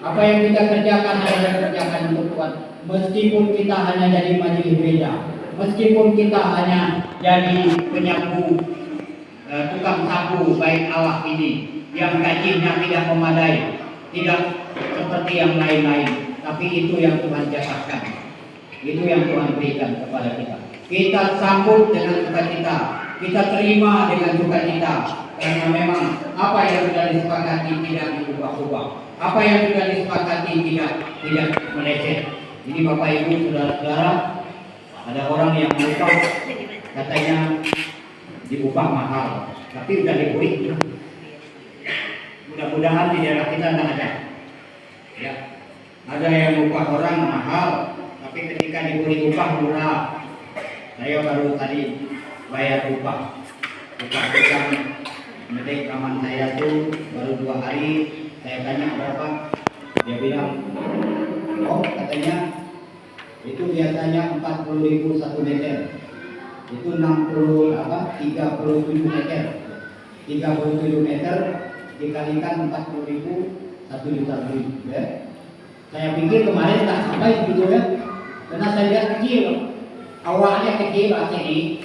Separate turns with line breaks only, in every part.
Apa yang kita kerjakan adalah kerjakan untuk Tuhan. Meskipun kita hanya jadi majelis gereja, meskipun kita hanya jadi penyapu, tukang sapu baik Allah ini yang gajinya tidak memadai, tidak seperti yang lain-lain, tapi itu yang Tuhan jatahkan, itu yang Tuhan berikan kepada kita. Kita sambut dengan sukacita, kita terima dengan sukacita, karena memang apa yang sudah disepakati tidak diubah-ubah, apa yang sudah disepakati tidak meleset. Ini Bapak Ibu saudara-saudara, ada orang yang lupa katanya diubah mahal, tapi udah diberi. Mudah-mudahan di daerah kita tidak ada. Ya, ada yang upah orang mahal, tapi ketika diberi upah murah. Saya baru tadi bayar upah tukang medek kaman saya tuh baru 2 hari. Saya tanya berapa, dia bilang, oh katanya itu biasanya 40.000 1 meter, itu 37 meter, 37 meter dikalikan 40.000 1 juta beli. Ya. Saya pikir kemarin tak sampai gitu ya, karena saya lihat kecil, awalnya kecil ini,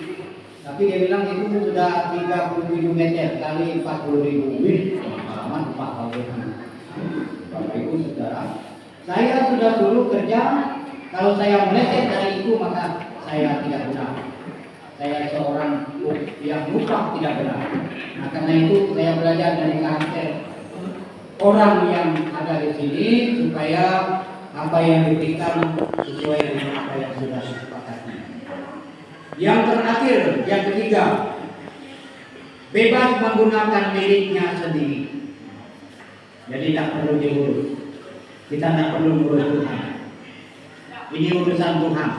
tapi dia bilang itu sudah 37 meter kali 40.000. Wih, pengalaman Pak Bapak. Bapak Ibu saudara, saya sudah dulu kerja, kalau saya meleset dari itu maka saya tidak benar. Saya seorang yang lupa tidak benar. Nah karena itu saya belajar dari karakter orang yang ada di sini supaya apa yang diberikan sesuai dengan apa yang sudah disepakati. Yang terakhir, yang ketiga, bebas menggunakan miliknya sendiri. Jadi tidak perlu diurus. Kita tidak perlu mengurus Tuhan. Ini urusan Tuhan.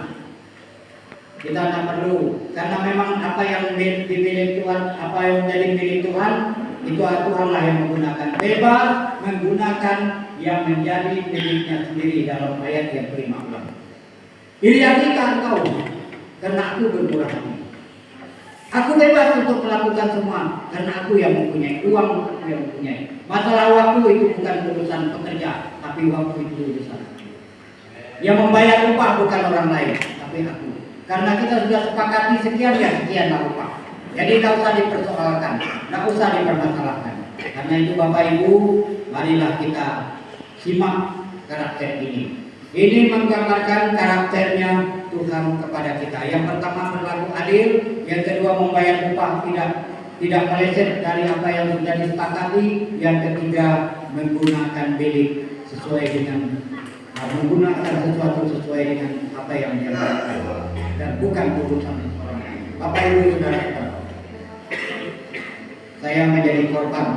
Kita tidak perlu, karena memang apa yang dimiliki Tuhan, apa yang menjadi milik Tuhan, itu Tuhanlah yang menggunakan. Bebas menggunakan yang menjadi miliknya sendiri dalam ayat yang ke-50. Iri hatikan engkau, karena aku bermurah hati. Aku bebas untuk melakukan semua, karena aku yang mempunyai uang, aku yang mempunyai. Masalah waktu itu bukan urusan pekerja, tapi waktu itu urusan aku. Yang membayar upah bukan orang lain, tapi aku. Karena kita sudah sepakati sekian ya sekian upah. Jadi tidak usah dipersoalkan, tidak usah dipermasalahkan. Karena itu Bapak Ibu, marilah kita simak karakter ini. Ini menggambarkan karakternya Tuhan kepada kita. Yang pertama berlaku adil, yang kedua membayar upah tidak meleset dari apa yang sudah disepakati, yang ketiga menggunakan milik sesuai dengan menggunakan sesuatu sesuai dengan apa yang dia lakukan dan bukan urusan orang lain. Bapak Ibu saudara, saya menjadi korban.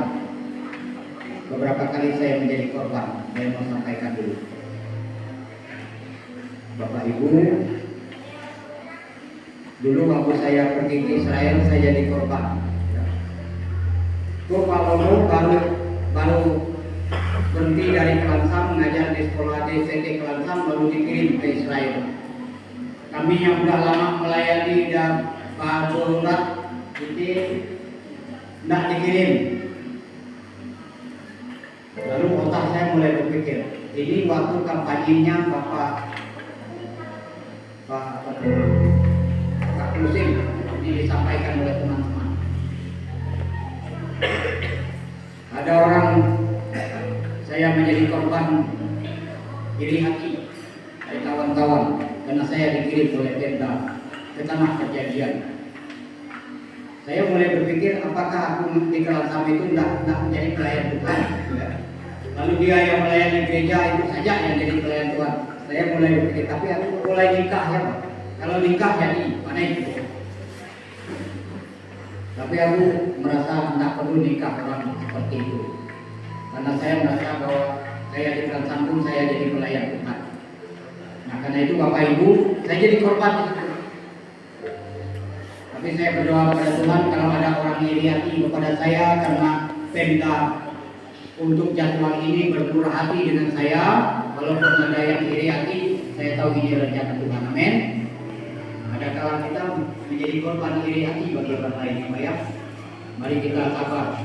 Beberapa kali saya menjadi korban. Saya mau sampaikan dulu. Bapak Ibu, dulu waktu saya pergi ke Israel saya jadi korban. Tuh kalau baru berhenti dari Kelansam mengajar di sekolah DCT Kelansam lalu dikirim ke Israel. Kami yang sudah lama melayani dan Pak Surat itu tidak dikirim. Lalu otak saya mulai berpikir, ini waktu kampanyenya Pak Kusim ini disampaikan oleh teman-teman. Ada orang saya menjadi korban iri hati dari kawan-kawan karena saya dikirim oleh Pemda ke tanah perjanjian. Saya mulai berpikir apakah aku di Kelansam itu tidak menjadi pelayan Tuhan. Lalu dia yang melayani gereja itu saja yang jadi pelayan Tuhan. Saya mulai berpikir, tapi aku mulai nikah ya Pak. Kalau nikah jadi mana itu? Tapi aku merasa tidak perlu nikah orang seperti itu. Karena saya merasa bahwa saya di Kelansam pun saya jadi pelayan Tuhan. Nah karena itu Bapak Ibu, saya jadi korban itu. Tapi saya berdoa kepada Tuhan kalau ada orang iri hati kepada saya karena Pemda untuk jadwal ini bermurah hati dengan saya, walaupun ada yang iri hati, saya tahu ini rencana Tuhan. Amin. Ada kala kita menjadi korban iri hati bagi orang lain, ya. Mari kita sabar.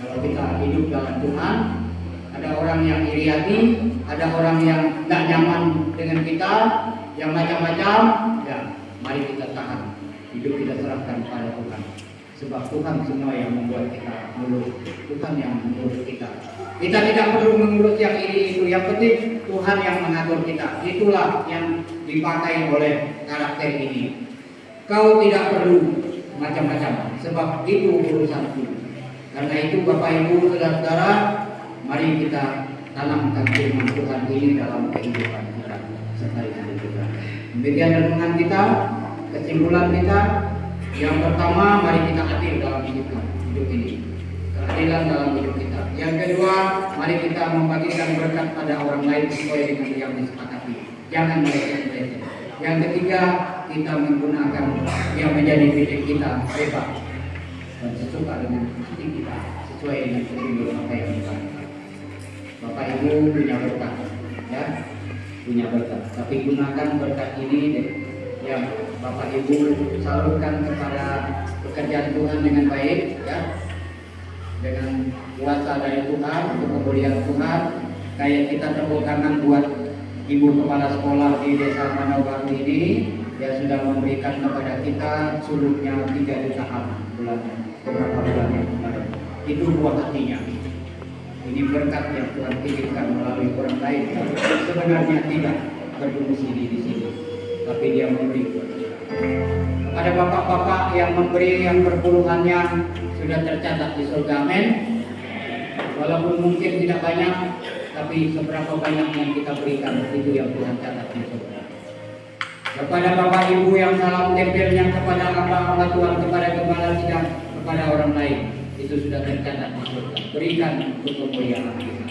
Kalau kita hidup dalam Tuhan, ada orang yang iri hati, ada orang yang tidak nyaman dengan kita, yang macam-macam. Ya, mari kita tahan, hidup kita serahkan pada Tuhan. Sebab Tuhan semua yang membuat kita mulus, Tuhan yang mengurus kita. Kita tidak perlu mengurus yang ini itu, yang penting Tuhan yang mengatur kita. Itulah yang dipakai oleh karakter ini. Kau tidak perlu macam-macam, sebab itu urusanku. Karena itu Bapak Ibu saudara-saudara, mari kita tanamkan firman Tuhan ini dalam kehidupan kita sehari-hari kita. Demikian renungan kita, kesimpulan kita. Yang pertama, mari kita adil dalam hidup ini. Keadilan dalam hidup kita. Yang kedua, mari kita membagikan berkat pada orang lain sesuai dengan yang disepakati. Jangan meleceh-meleceh. Yang ketiga, kita menggunakan yang menjadi milik kita bebas dan sesuka dengan hati kita sesuai dengan kehidupan apa yang kita. Bapak Ibu punya berkat, ya, punya berkat. Tapi gunakan berkat ini yang Bapak Ibu salurkan kepada pekerjaan Tuhan dengan baik, ya, dengan kuasa dari Tuhan untuk kemuliaan Tuhan. Kayak kita tepuk tangan buat Ibu Kepala Sekolah di Desa Manawaru ini, yang sudah memberikan kepada kita suluknya 3 jutaan bulannya, beberapa bulan yang kemarin. Itu buah hatinya. Ini berkat yang Tuhan kirimkan melalui orang lain. Sebenarnya tidak berdomisili di sini, tapi dia memberi buat kita. Ada bapak-bapak yang memberi yang perpuluhannya sudah tercatat di surga, amin. Walaupun mungkin tidak banyak, tapi seberapa banyak yang kita berikan itu yang Tuhan catat di surga. Kepada Bapak Ibu yang salam tempelnya kepada hamba Tuhan, kepada gembala tidak kepada orang lain, itu sudah tercatat di surga. Berikan untuk kemuliaan Tuhan.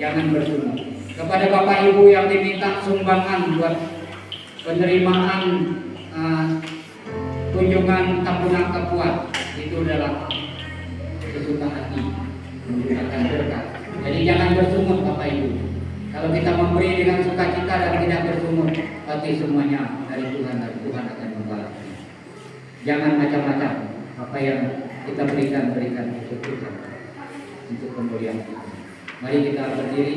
Jangan bersumbat. Kepada Bapak Ibu yang diminta sumbangan buat penerimaan kunjungan Tampunang Kapuat, itu adalah sesuka hati menggunakan berkat. Jadi jangan bersungut Bapak Ibu. Kalau kita memberi dengan sukacita dan tidak bersungut, pasti semuanya dari Tuhan dan Tuhan akan membalas. Jangan macam-macam. Apa yang kita berikan untuk Tuhan, untuk kemuliaan Tuhan. Mari kita berdiri.